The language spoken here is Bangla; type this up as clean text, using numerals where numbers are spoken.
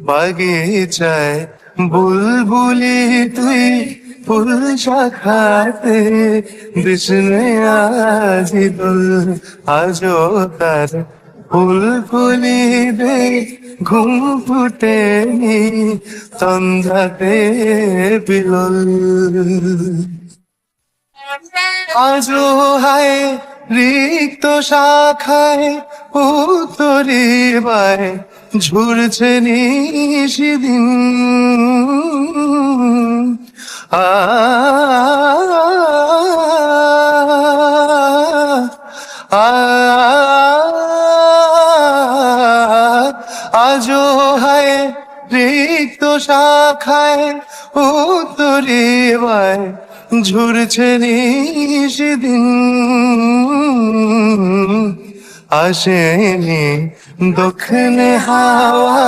বাগিচায় বুলবুলি তুই ফুল শাখাতে বিষ্ণে আজি দোল আজো তার ফুলফুলি দে ঘুম ফুটেনি তন্দ্রাতে বিলল আজো হায় রিক্ত শাখায় উত্তরি বায় ঝুরছে নিশিদিন আ আজো হায় রিক্ত শাখায় উত্তরি বায় ঝুরছে নিশিদিন আসেনি দক্ষিণে হাওয়া